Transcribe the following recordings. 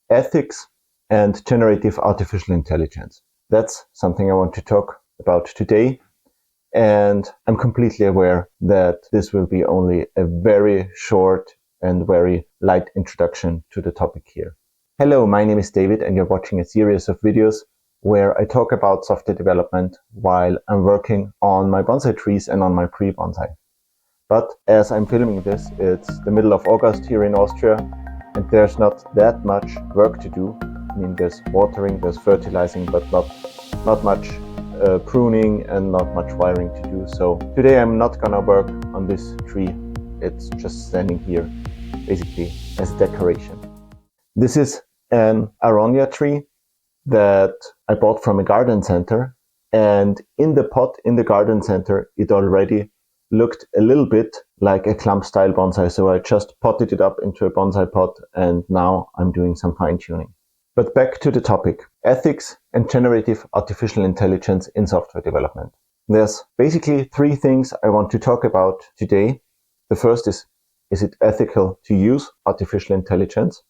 ethics and generative artificial intelligence. That's something I want to talk about today. And I'm completely aware that this will be only a very short and very light introduction to the topic here. Hello, my name is David, and you're watching a series of videos where I talk about software development while I'm working on my bonsai trees and on my pre-bonsai. But as I'm filming this, it's the middle of August here in Austria, and there's not that much work to do. I mean, there's watering, there's fertilizing, but not much pruning and not much wiring to do. So today I'm not gonna work on this tree. It's just standing here basically as a decoration. This is an aronia tree that I bought from a garden center, and in the pot in the garden center it already looked a little bit like a clump style bonsai, so I just potted it up into a bonsai pot and now I'm doing some fine tuning. But back to the topic, ethics and generative artificial intelligence in software development. There's basically three things I want to talk about today. The first is it ethical to use artificial intelligence?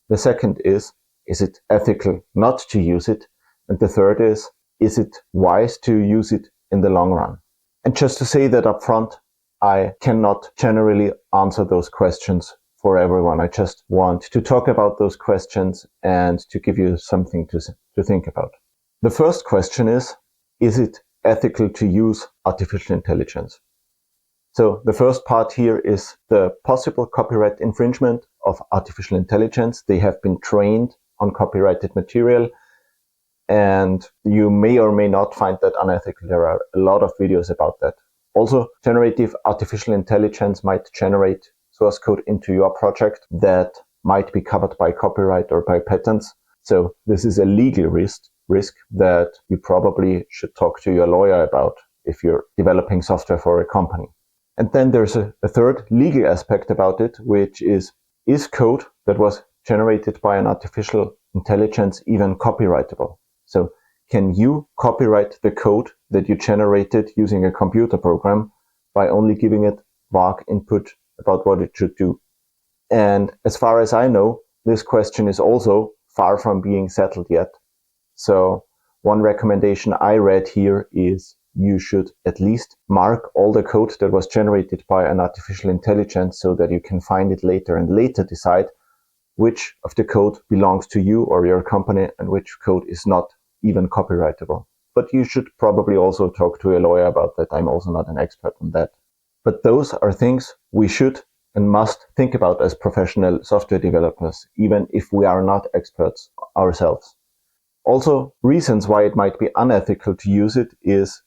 The second is it ethical not to use it? And the third is it wise to use it in the long run? And just to say that up front, I cannot generally answer those questions for everyone. I just want to talk about those questions and to give you something to think about. The first question is it ethical to use artificial intelligence? So the first part here is the possible copyright infringement of artificial intelligence. They have been trained on copyrighted material, and you may or may not find that unethical. There are a lot of videos about that. Also, generative artificial intelligence might generate source code into your project that might be covered by copyright or by patents. So this is a legal risk that you probably should talk to your lawyer about if you're developing software for a company. And then there's a third legal aspect about it, which is code that was generated by an artificial intelligence even copyrightable? So can you copyright the code that you generated using a computer program by only giving it vague input about what it should do? And as far as I know, this question is also far from being settled yet. So one recommendation I read here is you should at least mark all the code that was generated by an artificial intelligence so that you can find it later and later decide which of the code belongs to you or your company and which code is not even copyrightable. But you should probably also talk to a lawyer about that. I'm also not an expert on that. But those are things we should and must think about as professional software developers, even if we are not experts ourselves. Also, reasons why it might be unethical to use it is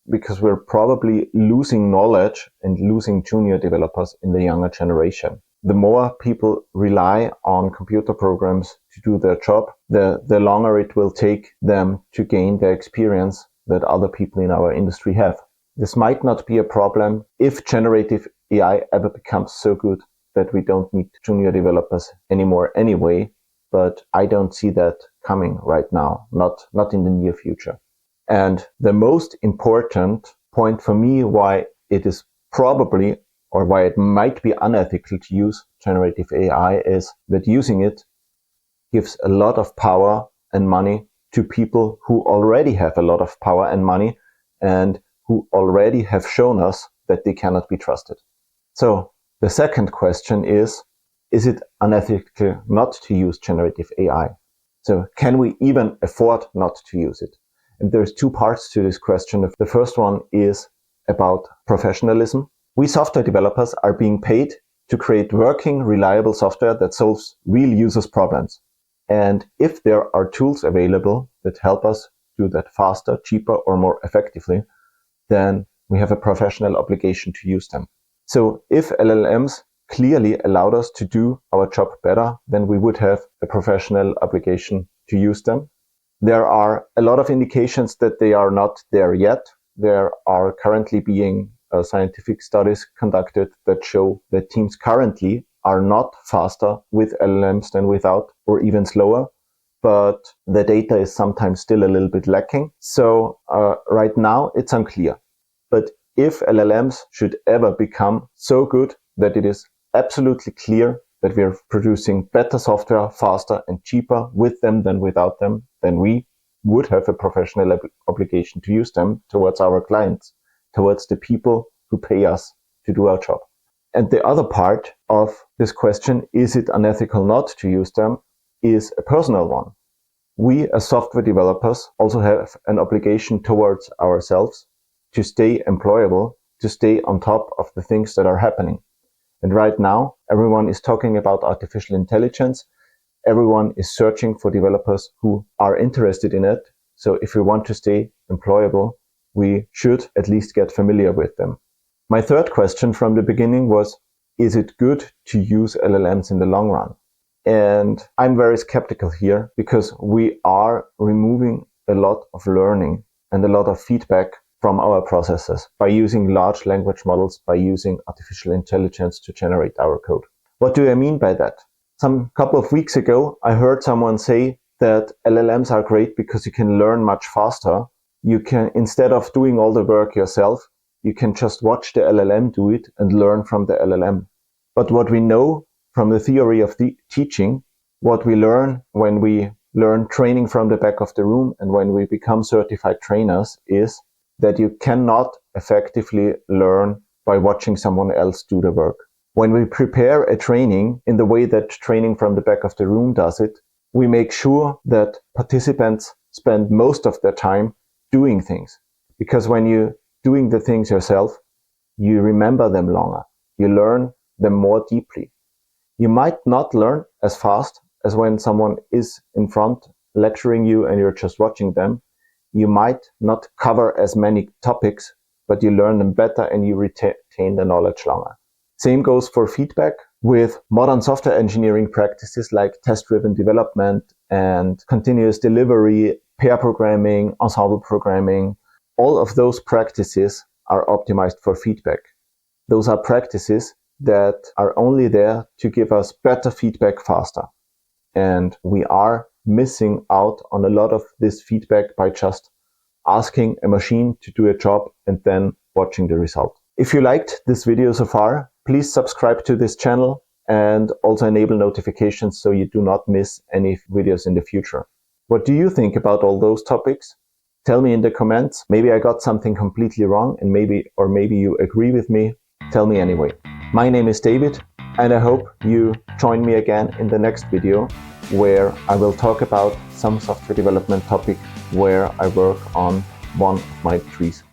because we're probably losing knowledge and losing junior developers in the younger generation. The more people rely on computer programs to do their job, the longer it will take them to gain the experience that other people in our industry have. This might not be a problem if generative AI ever becomes so good that we don't need junior developers anymore anyway, but I don't see that coming right now, not in the near future. And the most important point for me why it is probably or why it might be unethical to use generative AI is that using it gives a lot of power and money to people who already have a lot of power and money and who already have shown us that they cannot be trusted. So the second question is it unethical not to use generative AI? So can we even afford not to use it? And there's two parts to this question. The first one is about professionalism. We software developers are being paid to create working, reliable software that solves real users' problems. And if there are tools available that help us do that faster, cheaper, or more effectively, then we have a professional obligation to use them. So if LLMs clearly allowed us to do our job better, then we would have a professional obligation to use them. There are a lot of indications that they are not there yet. There are currently being scientific studies conducted that show that teams currently are not faster with LLMs than without, or even slower. But the data is sometimes still a little bit lacking. So right now it's unclear. But if LLMs should ever become so good that it is absolutely clear that we are producing better software faster and cheaper with them than without them, then we would have a professional obligation to use them towards our clients, towards the people who pay us to do our job. And the other part of this question, is it unethical not to use them, is a personal one. We as software developers also have an obligation towards ourselves to stay employable, to stay on top of the things that are happening. And right now, everyone is talking about artificial intelligence. Everyone is searching for developers who are interested in it. So if we want to stay employable, we should at least get familiar with them. My third question from the beginning was, is it good to use LLMs in the long run? And I'm very skeptical here because we are removing a lot of learning and a lot of feedback from our processes by using large language models, by using artificial intelligence to generate our code. What do I mean by that? Some couple of weeks ago, I heard someone say that LLMs are great because you can learn much faster. You can, instead of doing all the work yourself, you can just watch the LLM do it and learn from the LLM. But what we know from the theory of the teaching, what we learn when we learn training from the back of the room and when we become certified trainers is that you cannot effectively learn by watching someone else do the work. When we prepare a training in the way that training from the back of the room does it, we make sure that participants spend most of their time doing things. Because when you're doing the things yourself, you remember them longer. You learn them more deeply. You might not learn as fast as when someone is in front lecturing you and you're just watching them. You might not cover as many topics, but you learn them better and you retain the knowledge longer. Same goes for feedback. With modern software engineering practices like test-driven development and continuous delivery, pair programming, ensemble programming, all of those practices are optimized for feedback. Those are practices that are only there to give us better feedback faster. And we are missing out on a lot of this feedback by just asking a machine to do a job and then watching the result. If you liked this video so far, please subscribe to this channel and also enable notifications so you do not miss any videos in the future. What do you think about all those topics? Tell me in the comments. Maybe I got something completely wrong and maybe you agree with me. Tell me anyway. My name is David and I hope you join me again in the next video where I will talk about some software development topic where I work on one of my trees.